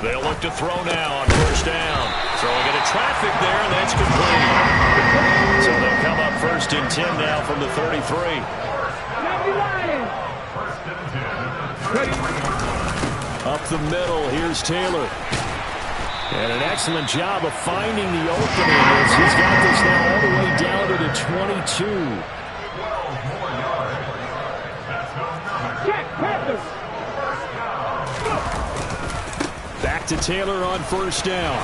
They'll look to throw now on first down. Throwing into traffic there, and that's complete. So they'll come up 1st and 10 now from the 33. Up the middle, here's Taylor. And an excellent job of finding the opening as he's got this now all the way down to the 22. Back to Taylor on first down.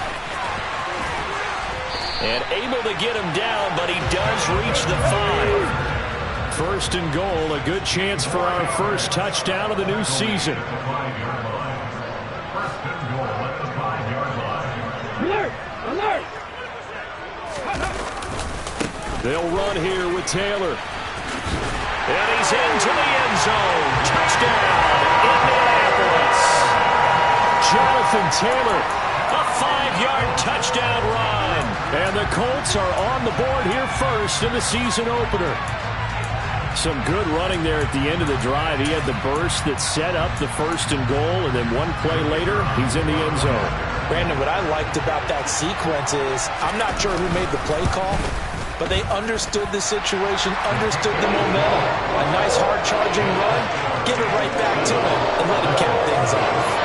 And able to get him down, but he does reach the 5. 1st and goal, a good chance for our first touchdown of the new season. They'll run here with Taylor. And he's into the end zone. Touchdown, Indianapolis. Jonathan Taylor, a 5-yard touchdown run. And the Colts are on the board here first in the season opener. Some good running there at the end of the drive. He had the burst that set up the 1st and goal, and then one play later, he's in the end zone. Brandon, what I liked about that sequence is I'm not sure who made the play call, but they understood the situation, understood the momentum. A nice hard-charging run, give it right back to him, and let him cap things off.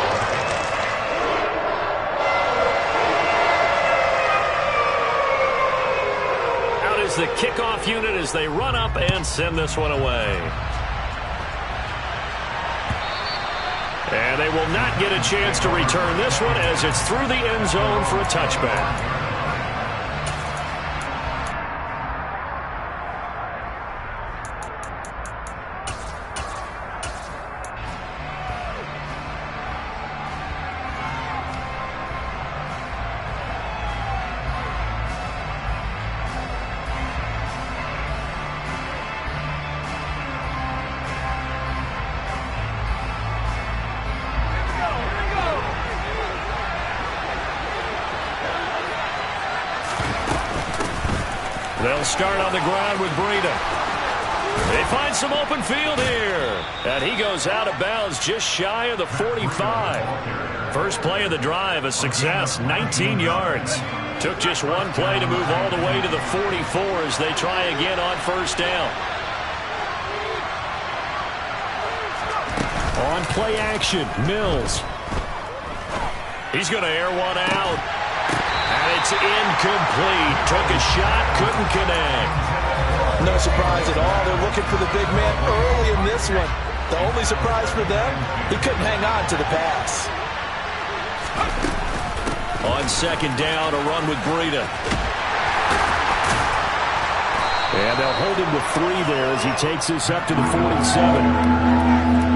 The kickoff unit as they run up and send this one away. And they will not get a chance to return this one as it's through the end zone for a touchback. They'll start on the ground with Breida. They find some open field here. And he goes out of bounds just shy of the 45. First play of the drive, a success, 19 yards. Took just one play to move all the way to the 44 as they try again on first down. On play action, Mills. He's going to air one out. And it's incomplete. Took a shot, couldn't connect. No surprise at all. They're looking for the big man early in this one. The only surprise for them, he couldn't hang on to the pass. On second down, a run with Breida. And they'll hold him to 3 there as he takes this up to the 47.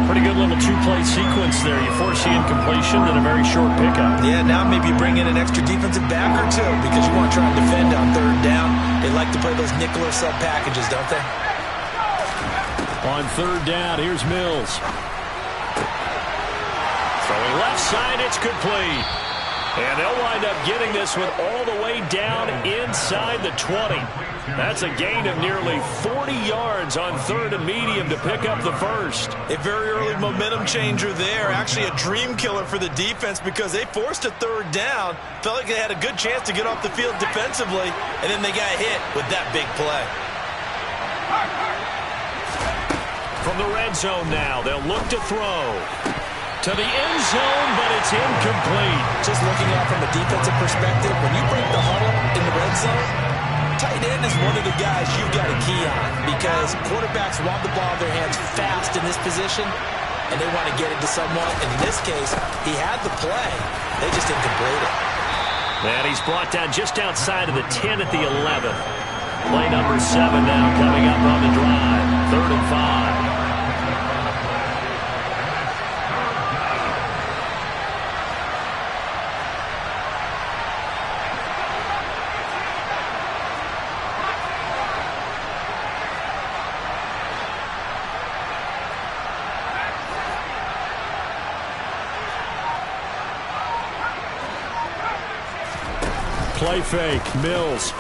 Pretty good little 2-play sequence there. You force the incompletion, then a very short pickup. Yeah, now maybe you bring in an extra defensive back or two because you want to try and defend on third down. They like to play those nickel or sub packages, don't they? On third down, here's Mills. Throwing left side, it's complete. And they'll wind up getting this one all the way down inside the 20. That's a gain of nearly 40 yards on 3rd and medium to pick up the first. A very early momentum changer there. Actually a dream killer for the defense because they forced a 3rd down. Felt like they had a good chance to get off the field defensively, and then they got hit with that big play. From the red zone now, they'll look to throw. To the end zone, but it's incomplete. Just looking at it from a defensive perspective, when you break the huddle in the red zone, tight end is one of the guys you've got to key on because quarterbacks want the ball in their hands fast in this position, and they want to get it to someone. And in this case, he had the play. They just didn't complete it. And he's brought down just outside of the 10 at the 11. Play number 7 now coming up on the drive. 3rd and 5. Play fake, Mills.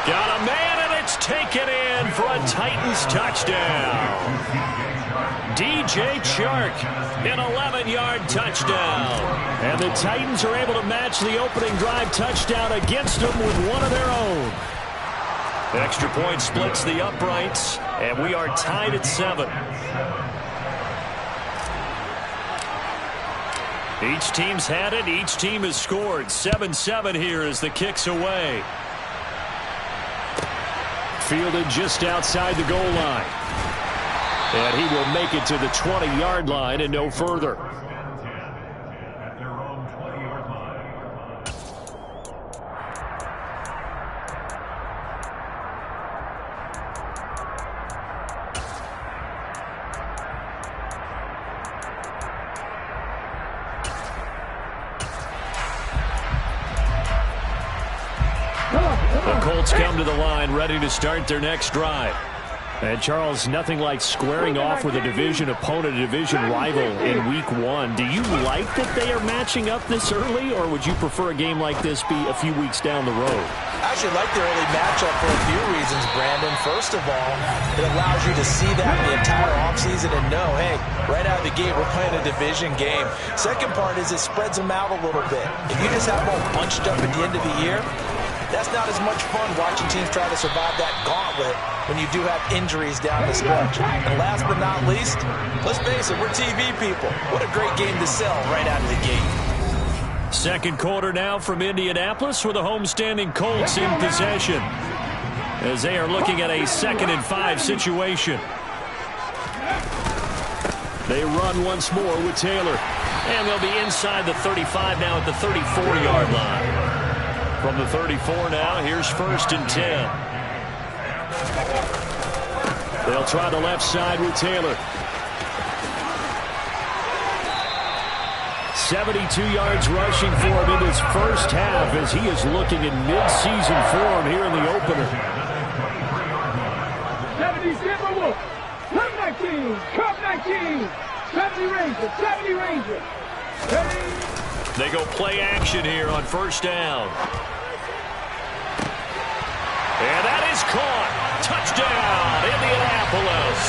Got a man, and it's taken in for a Titans touchdown. DJ Chark, an 11-yard touchdown. And the Titans are able to match the opening drive touchdown against them with one of their own. Extra point splits the uprights, and we are tied at 7. Each team's had it. Each team has scored. 7-7 here as the kick's away. Fielded just outside the goal line. And he will make it to the 20-yard line and no further. The Colts come to the line ready to start their next drive. And, Charles, nothing like squaring off with a division opponent, a division rival in Week 1. Do you like that they are matching up this early, or would you prefer a game like this be a few weeks down the road? I actually like the early matchup for a few reasons, Brandon. First of all, it allows you to see that the entire offseason and know, hey, right out of the gate, we're playing a division game. Second part is it spreads them out a little bit. If you just have them all bunched up at the end of the year, that's not as much fun watching teams try to survive that gauntlet when you do have injuries down the stretch. And last but not least, let's face it, we're TV people. What a great game to sell right out of the gate. Second quarter now from Indianapolis with the homestanding Colts in possession as they are looking at a 2nd and 5 situation. They run once more with Taylor. And they'll be inside the 35 now at the 34-yard line. From the 34 now, here's 1st and 10. They'll try the left side with Taylor. 72 yards rushing for him in his first half as he is looking in mid-season form here in the opener. 70 Timberwolves, come 19, come 19, 70 Rangers, 70 Rangers. 70. They go play action here on 1st down. And that is caught. Touchdown, Indianapolis.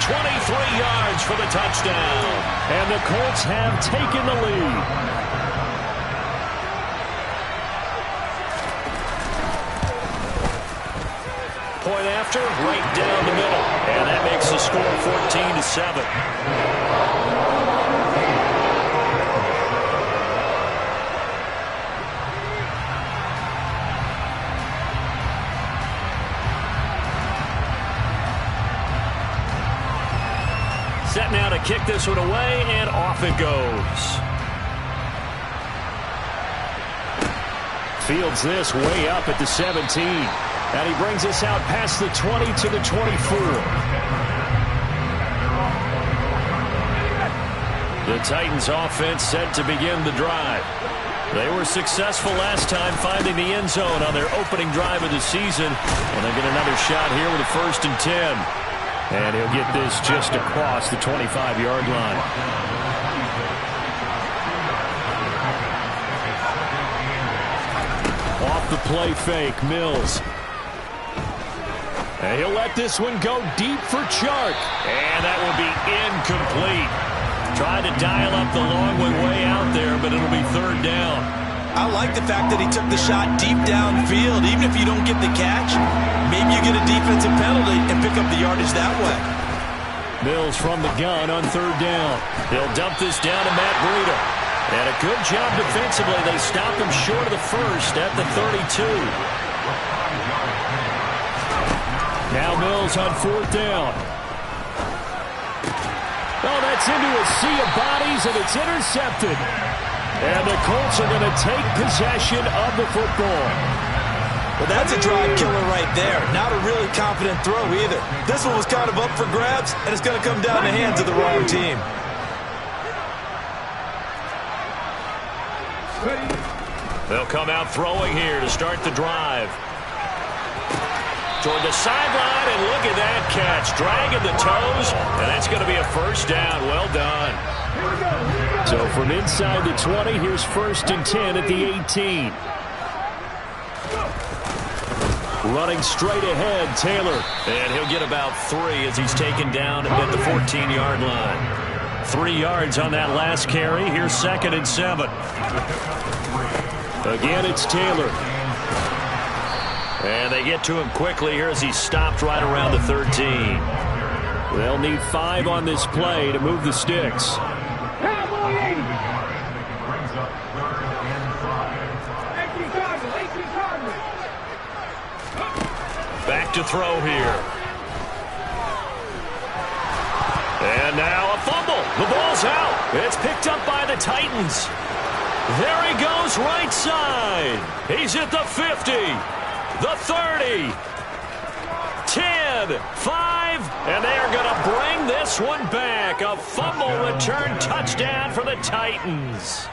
23 yards for the touchdown. And the Colts have taken the lead. Point after, right down the middle. And that makes the score 14-7. Set now to kick this one away, and off it goes. Fields this way up at the 17. And he brings us out past the 20 to the 24. The Titans offense set to begin the drive. They were successful last time finding the end zone on their opening drive of the season. And they get another shot here with a 1st and 10. And he'll get this just across the 25-yard line. Off the play fake, Mills. And he'll let this one go deep for Chark. And that will be incomplete. Trying to dial up the long one way out there, but it'll be 3rd down. I like the fact that he took the shot deep downfield. Even if you don't get the catch, maybe you get a defensive penalty and pick up the yardage that way. Mills from the gun on 3rd down. He'll dump this down to Matt Breida. And a good job defensively. They stopped him short of the 1st at the 32. Now Mills on 4th down. Oh, that's into a sea of bodies, and it's intercepted. And the Colts are going to take possession of the football. Well, that's a drive killer right there. Not a really confident throw either. This one was kind of up for grabs, and it's going to come down the hands of the wrong team. They'll come out throwing here to start the drive. Toward the sideline, and look at that catch. Dragging the toes, and that's going to be a 1st down. Well done. So from inside the 20, here's 1st and 10 at the 18. Running straight ahead, Taylor. And he'll get about 3 as he's taken down at the 14-yard line. 3 yards on that last carry. Here's 2nd and 7. Again, it's Taylor. And they get to him quickly here as he's stopped right around the 13. They'll need 5 on this play to move the sticks. Back to throw here. And now a fumble. The ball's out. It's picked up by the Titans. There he goes right side. He's at the 50, the 30, 10, 5, and they're going to bring this one back. A fumble return touchdown for the Titans.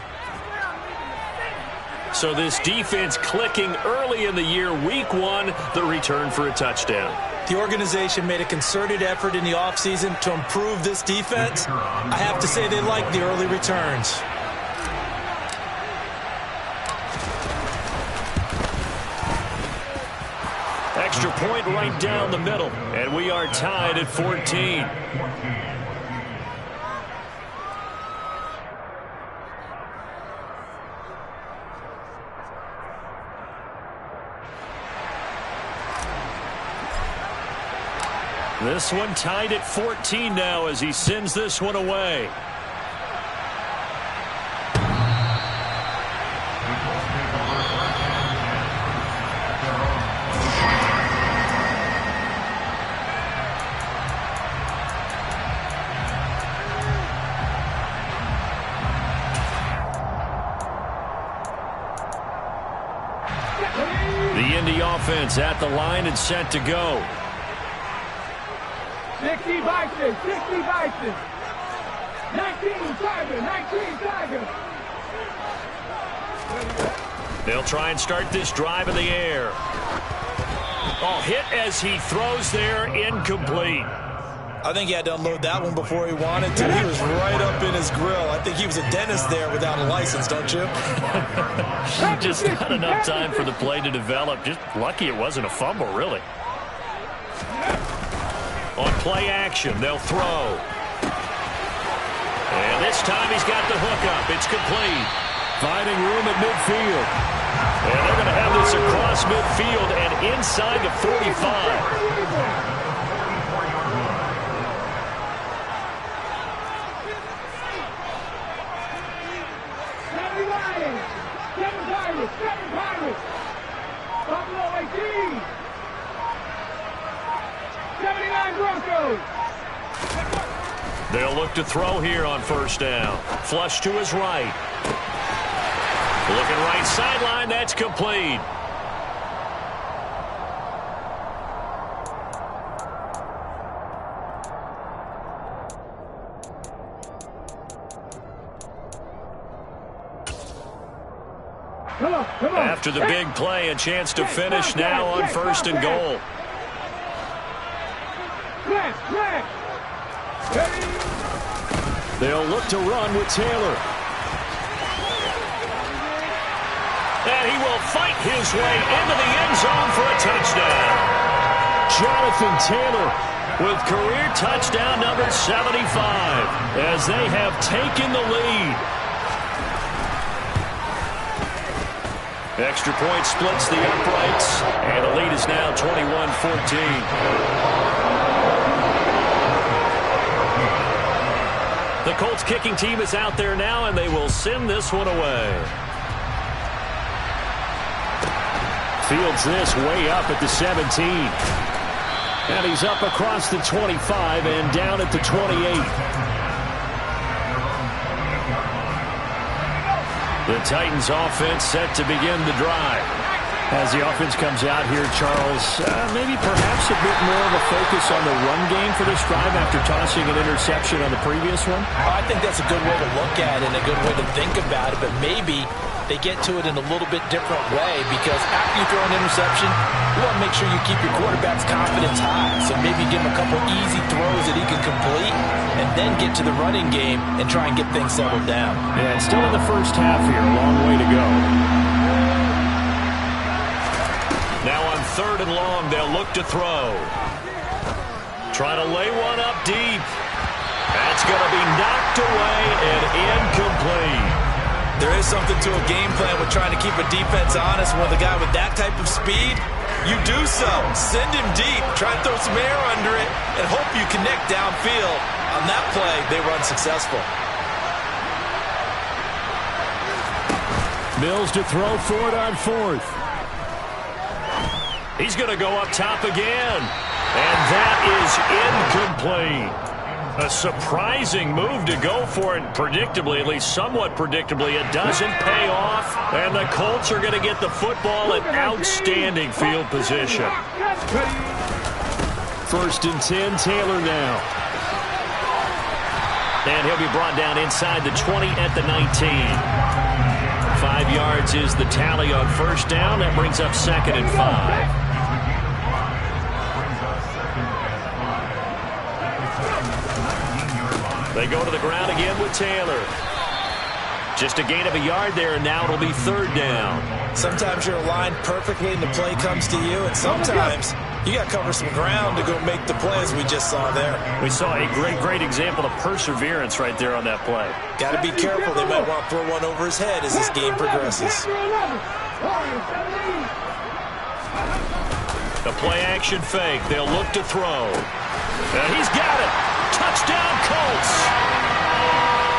So this defense clicking early in the year, week 1, the return for a touchdown. The organization made a concerted effort in the offseason to improve this defense. I have to say they like the early returns. Extra point right down the middle, and we are tied at 14. This one tied at 14 now as he sends this one away. The Indy offense at the line and set to go. 60 Bison, 60 Bison. 19 Tiger, 19 Tiger. They'll try and start this drive in the air. Oh, hit as he throws there, incomplete. I think he had to unload that one before he wanted to. He was right up in his grill. I think he was a dentist there without a license, don't you? Just not enough time for the play to develop. Just lucky it wasn't a fumble, really. On play action, they'll throw. And this time he's got the hook up. It's complete. Finding room at midfield. And they're going to have this across midfield and inside the 45. Seven Pirates. Buffalo 18. 79 Broncos. They'll look to throw here on first down. Flush to his right. Looking right sideline. That's complete. Come on. After the big play, a chance to finish now on first and goal. They'll look to run with Taylor. And he will fight his way into the end zone for a touchdown. Jonathan Taylor with career touchdown number 75 as they have taken the lead. Extra point splits the uprights, and the lead is now 21-14. The Colts kicking team is out there now, and they will send this one away. Fields this way up at the 17. And he's up across the 25 and down at the 28. The Titans offense set to begin the drive. As the offense comes out here, Charles, maybe perhaps a bit more of a focus on the run game for this drive after tossing an interception on the previous one? I think that's a good way to look at it and a good way to think about it, but maybe they get to it in a little bit different way because after you throw an interception, you want to make sure you keep your quarterback's confidence high. So maybe give him a couple easy throws that he can complete and then get to the running game and try and get things settled down. Yeah, it's still in the first half here. A long way to go. Now on 3rd and long. They'll look to throw. Try to lay one up deep. That's going to be knocked away and incomplete. There is something to a game plan with trying to keep a defense honest. With a guy with that type of speed, you do so. Send him deep. Try and throw some air under it and hope you connect downfield. On that play, they were unsuccessful. Mills to throw for it on 4th. He's going to go up top again. And that is incomplete. A surprising move to go for it. Predictably, at least somewhat predictably, it doesn't pay off. And the Colts are going to get the football in outstanding field position. 1st and 10, Taylor now. And he'll be brought down inside the 20 at the 19. 5 yards is the tally on 1st down. That brings up 2nd and 5. They go to the ground again with Taylor. Just a gain of a yard there, and now it'll be 3rd down. Sometimes you're aligned perfectly and the play comes to you, and sometimes you got to cover some ground to go make the play, as we just saw there. We saw a great example of perseverance right there on that play. Got to be careful. They might want to throw one over his head as this game progresses. The play action fake. They'll look to throw. And he's got it. Touchdown, Colts.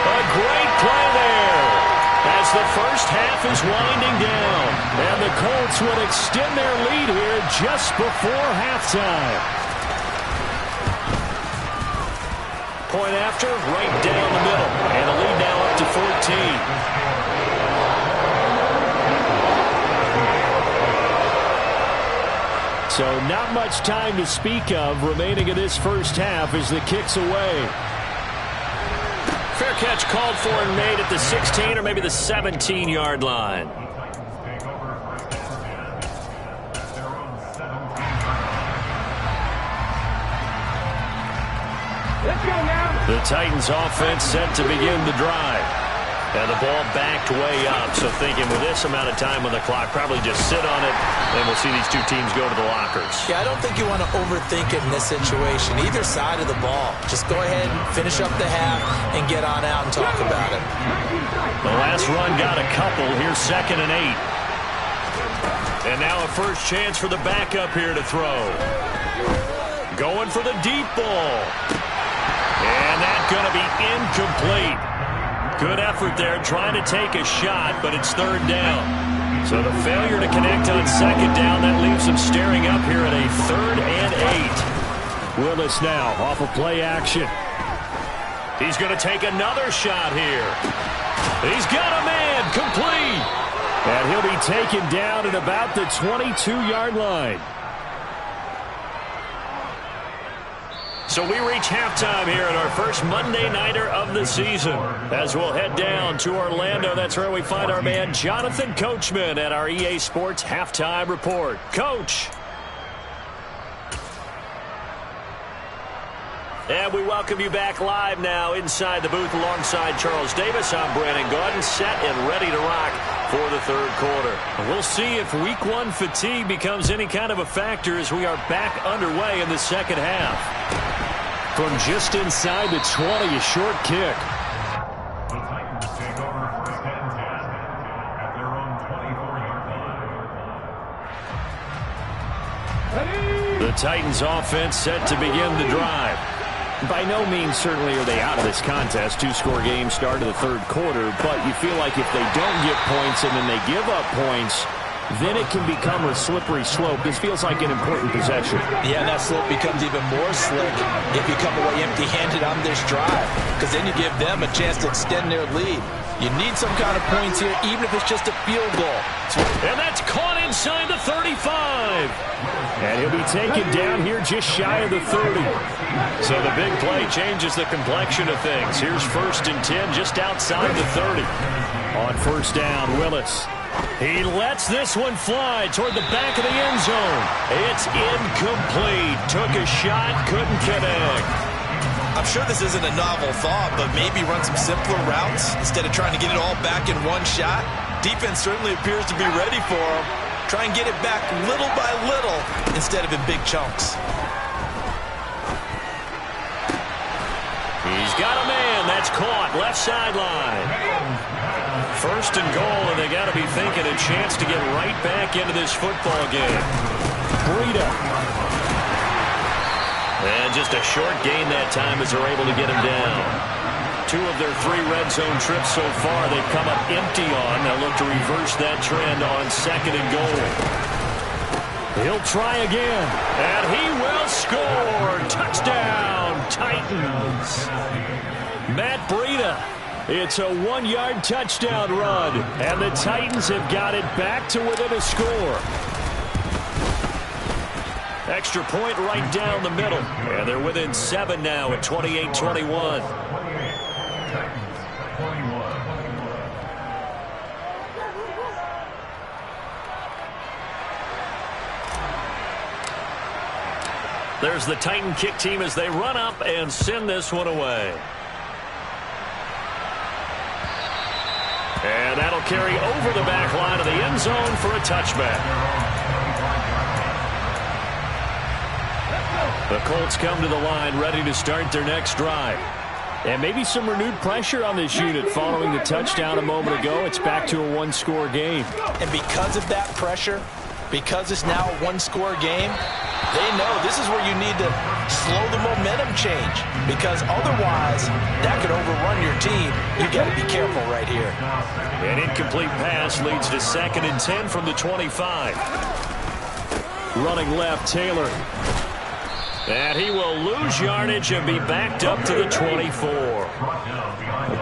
A great play there as the first half is winding down. And the Colts would extend their lead here just before halftime. Point after, right down the middle. And a lead now up to 14. So not much time to speak of remaining in this first half as the kick's away. Fair catch called for and made at the 16 or maybe the 17-yard line. Let's go now. The Titans offense set to begin the drive. And the ball backed way up, so thinking with this amount of time on the clock, probably just sit on it, and we'll see these two teams go to the lockers. Yeah, I don't think you want to overthink it in this situation, either side of the ball. Just go ahead and finish up the half and get on out and talk about it. The last run got a couple. Here's 2nd and 8. And now a first chance for the backup here to throw. Going for the deep ball. And that's going to be incomplete. Good effort there, trying to take a shot, but it's 3rd down. So the failure to connect on 2nd down, that leaves them staring up here at a 3rd and 8. Willis now off of play action. He's going to take another shot here. He's got a man, complete. And he'll be taken down at about the 22-yard line. So we reach halftime here at our first Monday Nighter of the season. As we'll head down to Orlando, that's where we find our man Jonathan Coachman at our EA Sports Halftime Report. Coach. And we welcome you back live now inside the booth alongside Charles Davis. I'm Brandon Gaudin, set and ready to rock for the 3rd quarter. We'll see if week 1 fatigue becomes any kind of a factor as we are back underway in the 2nd half. From just inside the 20, a short kick. The Titans take over 1st and 10 at their own 24-yard line. The Titans offense set to begin the drive. By no means certainly are they out of this contest. 2-score game start of the 3rd quarter, but you feel like if they don't get points and then they give up points, then it can become a slippery slope. This feels like an important possession. Yeah, and that slope becomes even more slick if you come away empty-handed on this drive, because then you give them a chance to extend their lead. You need some kind of points here, even if it's just a field goal. And that's caught inside the 35. And he'll be taken down here just shy of the 30. So the big play changes the complexion of things. Here's 1st and 10 just outside the 30. On 1st down, Willis. He lets this one fly toward the back of the end zone. It's incomplete. Took a shot, couldn't connect. I'm sure this isn't a novel thought, but maybe run some simpler routes instead of trying to get it all back in one shot. Defense certainly appears to be ready for him. Try and get it back little by little instead of in big chunks. He's got a man. That's caught. Left sideline. First and goal, and they got to be thinking a chance to get right back into this football game. Breida. And just a short gain that time as they're able to get him down. 2 of their 3 red zone trips so far they've come up empty on. They'll look to reverse that trend on second and goal. He'll try again, and he will score. Touchdown, Titans. Matt Breida. It's a 1-yard touchdown run, and the Titans have got it back to within a score. Extra point right down the middle, and they're within 7 now at 28-21. There's the Titan kick team as they run up and send this one away. And that'll carry over the back line of the end zone for a touchback. The Colts come to the line ready to start their next drive. And maybe some renewed pressure on this unit following the touchdown a moment ago. It's back to a 1-score game. And because of that pressure, because it's now a 1-score game, they know this is where you need to slow the momentum change, because otherwise that could overrun your team. You got to be careful right here. An incomplete pass leads to 2nd and 10 from the 25. Running left, Taylor. And he will lose yardage and be backed up to the 24.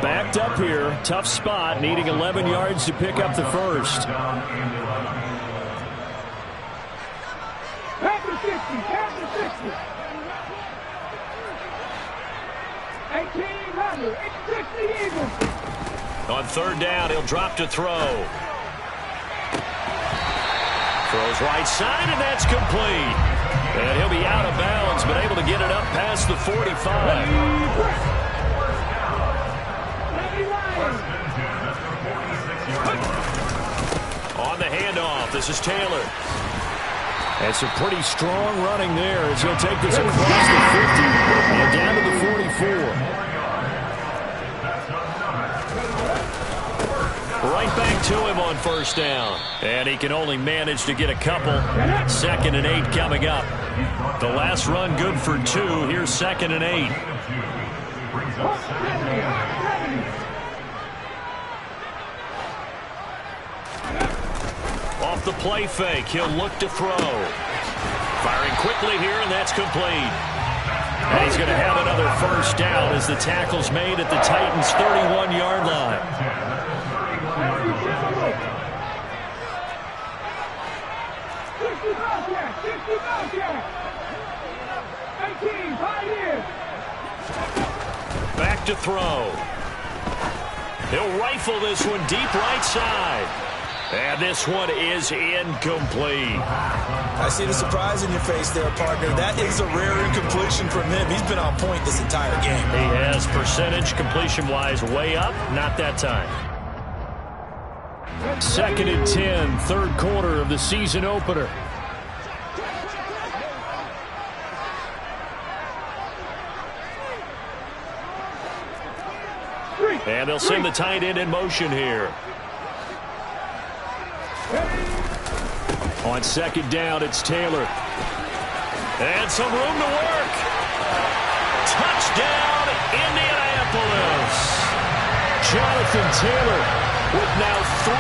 Backed up here, tough spot, needing 11 yards to pick up the first. Back to 60, back to 60. 1800, 60 Eagles. On 3rd down, he'll drop to throw. Throws right side, and that's complete. And he'll be out of bounds, but able to get it up past the 45. On the handoff, this is Taylor. And some pretty strong running there as he'll take this across the 50 and down to the 44. Right back to him on 1st down. And he can only manage to get a couple. 2nd and 8 coming up. The last run good for 2. Here's 2nd and 8. Off the play fake, he'll look to throw. Firing quickly here, and that's complete. And he's going to have another 1st down as the tackle's made at the Titans' 31-yard line. Back to throw. He'll rifle this one deep right side. And this one is incomplete. I see the surprise in your face there, partner. That is a rare incompletion from him. He's been on point this entire game. He has percentage completion-wise way up. Not that time. 2nd and 10, 3rd quarter of the season opener. And they'll send the tight end in motion here. On 2nd down, it's Taylor. And some room to work. Touchdown, Indianapolis. Jonathan Taylor with now 3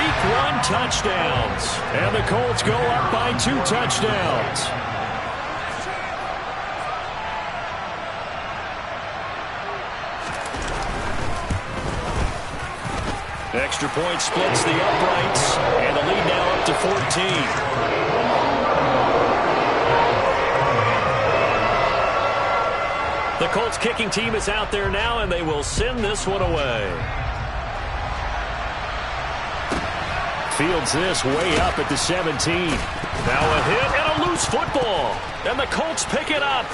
Week 1 touchdowns. And the Colts go up by 2 touchdowns. Extra point splits the uprights, and the lead now up to 14. The Colts kicking team is out there now, and they will send this one away. Fields this way up at the 17. Now a hit and a loose football. And the Colts pick it up.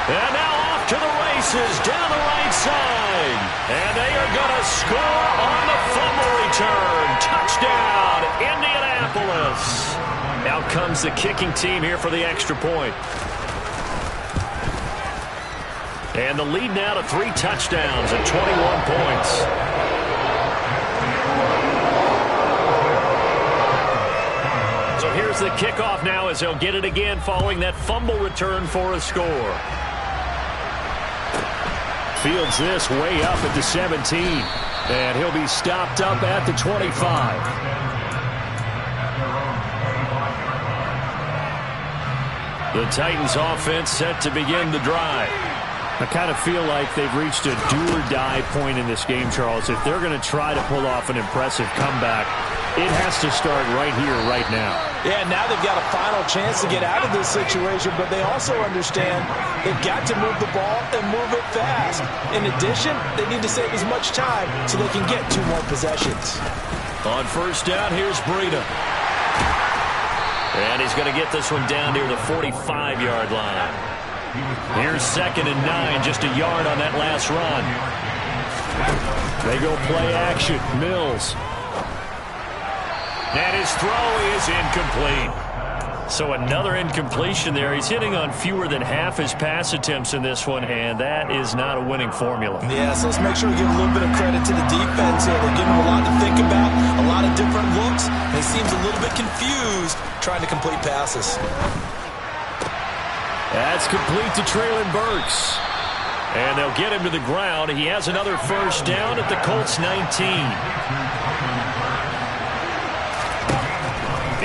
And now off to the races down the right side. And they are going to score on the fumble return. Touchdown, Indianapolis. Out comes the kicking team here for the extra point. And the lead now to 3 touchdowns and 21 points. So here's the kickoff now as they'll get it again following that fumble return for a score. Fields this way up at the 17. And he'll be stopped up at the 25. The Titans offense set to begin the drive. I kind of feel like they've reached a do-or-die point in this game, Charles. If they're going to try to pull off an impressive comeback, it has to start right here, right now. Yeah, now they've got a final chance to get out of this situation, but they also understand they've got to move the ball and move it fast. In addition, they need to save as much time so they can get 2 more possessions. On first down, here's Breida. And he's going to get this one down near the 45-yard line. Here's 2nd and 9, just a yard on that last run. They go play action. Mills. And his throw is incomplete. So another incompletion there. He's hitting on fewer than half his pass attempts in this one, and that is not a winning formula. Yeah, so let's make sure we give a little bit of credit to the defense here. They're giving him a lot to think about, a lot of different looks, and he seems a little bit confused trying to complete passes. That's complete to Treylon Burks. And they'll get him to the ground. He has another first down at the Colts 19.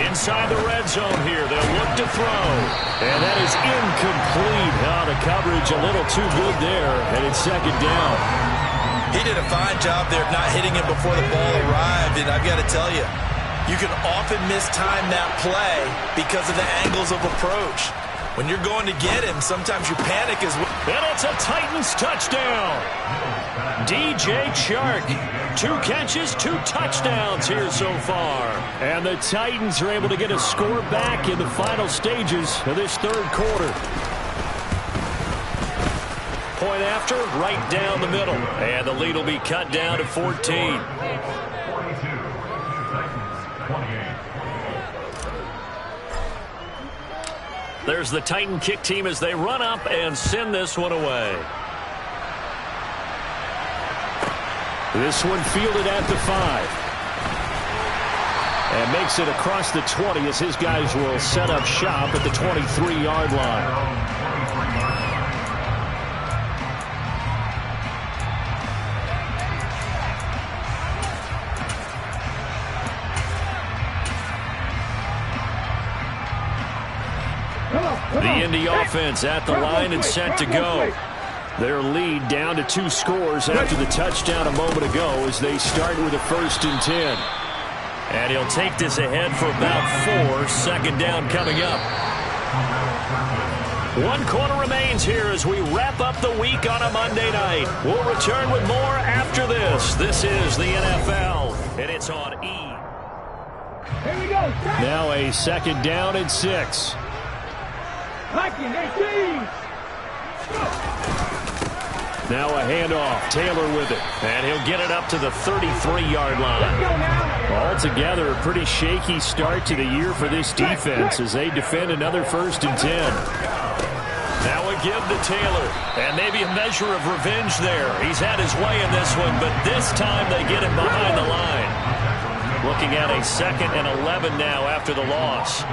Inside the red zone here, they'll look to throw. And that is incomplete. Oh, the coverage a little too good there, and it's 2nd down. He did a fine job there of not hitting him before the ball arrived, and I've got to tell you, you can often mistime that play because of the angles of approach. When you're going to get him, sometimes you panic as well. And it's a Titans touchdown. DJ Chark. 2 catches, 2 touchdowns here so far. And the Titans are able to get a score back in the final stages of this 3rd quarter. Point after, right down the middle. And the lead will be cut down to 14. 42, Titans 28. There's the Titan kick team as they run up and send this one away. This one fielded at the 5. And makes it across the 20 as his guys will set up shop at the 23-yard line. The Indy offense at the line and set to go. Their lead down to 2 scores after the touchdown a moment ago as they start with a 1st and 10. And he'll take this ahead for about 4. 2nd down coming up. 1 quarter remains here as we wrap up the week on a Monday night. We'll return with more after this. This is the NFL, and it's on E. Here we go. Now a 2nd down and 6. Hiking 18. Now a handoff. Taylor with it. And he'll get it up to the 33-yard line. Let's go now. Altogether, a pretty shaky start to the year for this defense as they defend another 1st and 10. Now a give to Taylor. And maybe a measure of revenge there. He's had his way in this one, but this time they get him behind the line. Looking at a 2nd and 11 now after the loss.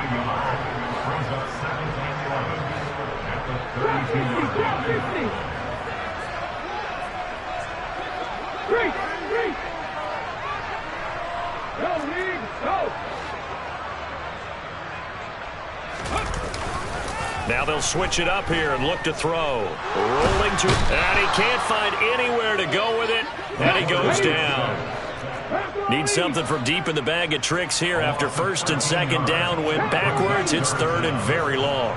Now they'll switch it up here and look to throw. Rolling to, and he can't find anywhere to go with it, and he goes down. Needs something from deep in the bag of tricks here after 1st and 2nd down. Went backwards. It's 3rd and very long.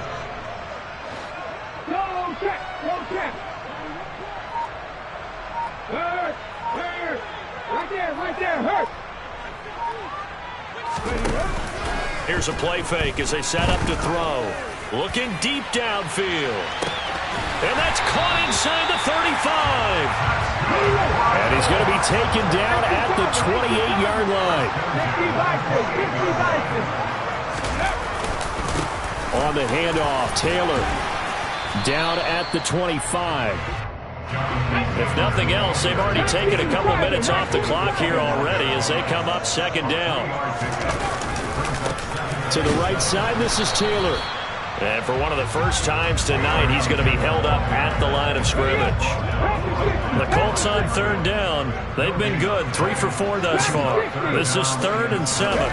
Go check. Hurt. Right there, hurt. Here's a play fake as they set up to throw. Looking deep downfield. And that's caught inside the 35. And he's going to be taken down at the 28-yard line. On the handoff, Taylor down at the 25. If nothing else, they've already taken a couple minutes off the clock here already as they come up second down. To the right side, this is Taylor. And for one of the first times tonight, he's going to be held up at the line of scrimmage. The Colts on third down. They've been good, 3 for 4 thus far. This is 3rd and 7.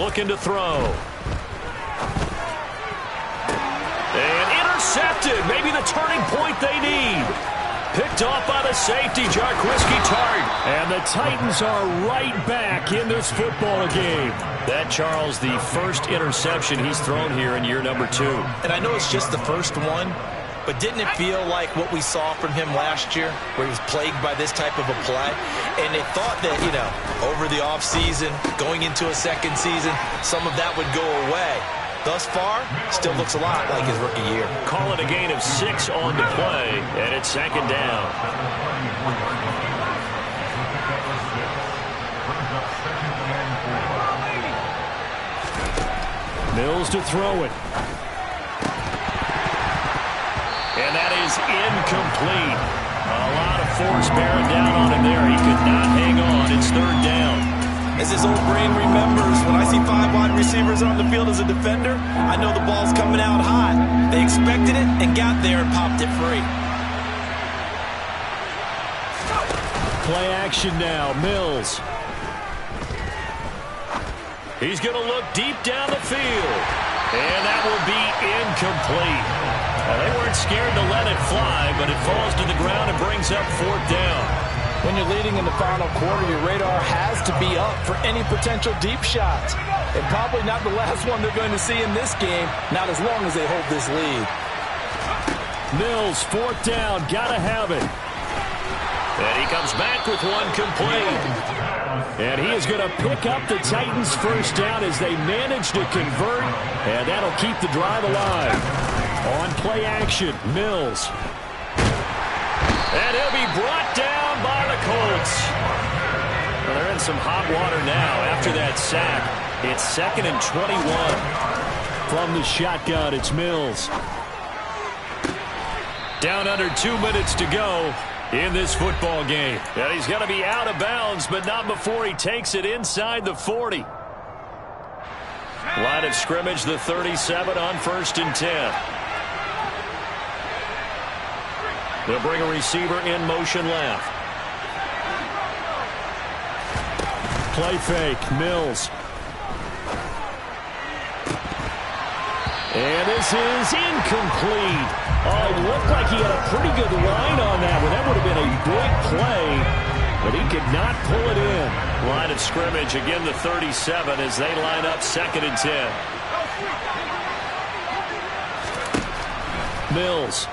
Looking to throw. And intercepted. Maybe the turning point they need. Picked off by the safety, Jaquiski Tartt. And the Titans are right back in this football game. That, Charles, the first interception he's thrown here in year number 2. And I know it's just the first one, but didn't it feel like what we saw from him last year, where he was plagued by this type of a play? And they thought that, you know, over the offseason, going into a second season, some of that would go away. Thus far, still looks a lot like his rookie year. Call it a gain of 6 on the play, and it's second down. Mills to throw it. And that is incomplete. A lot of force bearing down on him there. He could not hang on. It's third down. As his old brain remembers, when I see 5 wide receivers on the field as a defender, I know the ball's coming out hot. They expected it and got there and popped it free. Play action now. Mills. He's going to look deep down the field. And that will be incomplete. Well, they weren't scared to let it fly, but it falls to the ground and brings up 4th down. When you're leading in the final quarter, your radar has to be up for any potential deep shots. And probably not the last one they're going to see in this game, not as long as they hold this lead. Mills, 4th down, gotta have it. And he comes back with one complete. And he is going to pick up the Titans' first down as they manage to convert, and that'll keep the drive alive. On play action, Mills. And he'll be brought down by the Colts. Well, they're in some hot water now after that sack. It's 2nd and 21. From the shotgun, it's Mills. Down under 2 minutes to go in this football game. And he's going to be out of bounds, but not before he takes it inside the 40. Line of scrimmage, the 37 on 1st and 10. They'll bring a receiver in motion left. Play fake, Mills. And this is incomplete. Oh, it looked like he had a pretty good line on that one. That would have been a big play, but he could not pull it in. Line of scrimmage, again the 37 as they line up 2nd and 10. Mills.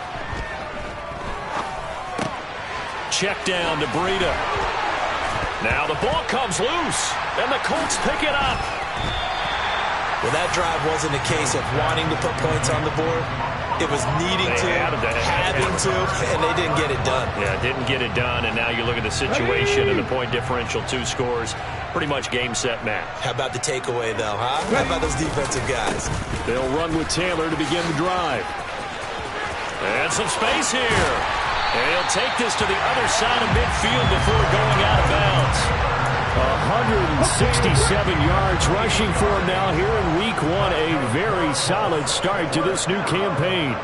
Check down to Breida. Now the ball comes loose, and the Colts pick it up. Well, that drive wasn't a case of wanting to put points on the board. It was needing to, having to, and they didn't get it done. Yeah, didn't get it done, and now you look at the situation and the point differential, 2 scores, pretty much game, set, match. How about the takeaway, though, huh? How about those defensive guys? They'll run with Taylor to begin the drive. And some space here. And he'll take this to the other side of midfield before going out of bounds. 167 yards rushing for him now here in week 1. A very solid start to this new campaign.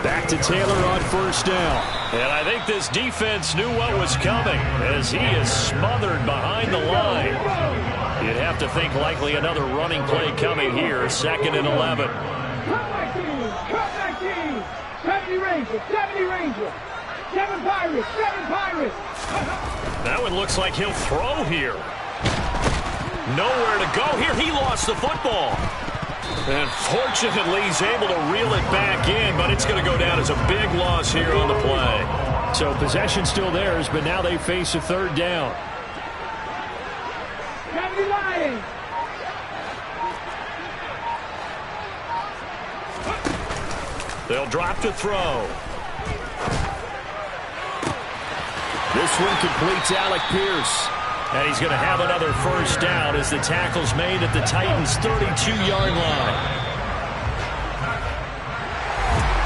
Back to Taylor on 1st down. And I think this defense knew what was coming as he is smothered behind the line. You'd have to think likely another running play coming here. 2nd and 11. Cut my team! 70 Rangers, 70 Rangers, 7 Pirates, 7 Pirates. That one looks like he'll throw here. Nowhere to go here. He lost the football. And fortunately, he's able to reel it back in, but it's going to go down as a big loss here on the play. So possession still theirs, but now they face a 3rd down. 70 Lions. They'll drop to throw. This one completes Alec Pierce. And he's going to have another first down as the tackle's made at the Titans' 32-yard line.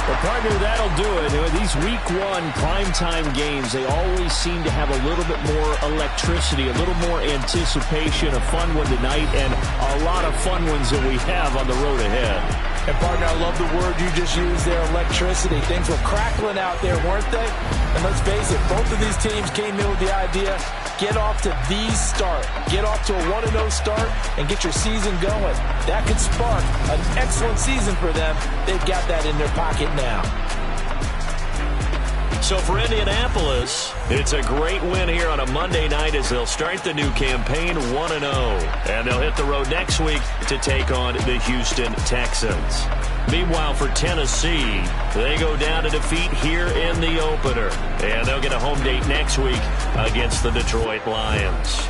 Well, partner, that'll do it. These Week 1 primetime games, they always seem to have a little bit more electricity, a little more anticipation, a fun one tonight, and a lot of fun ones that we have on the road ahead. And, partner, I love the word you just used there, electricity. Things were crackling out there, weren't they? And let's face it, both of these teams came in with the idea, get off to the start. Get off to a 1-0 start and get your season going. That could spark an excellent season for them. They've got that in their pocket now. So for Indianapolis, it's a great win here on a Monday night as they'll start the new campaign 1-0. And they'll hit the road next week to take on the Houston Texans. Meanwhile, for Tennessee, they go down to defeat here in the opener. And they'll get a home date next week against the Detroit Lions.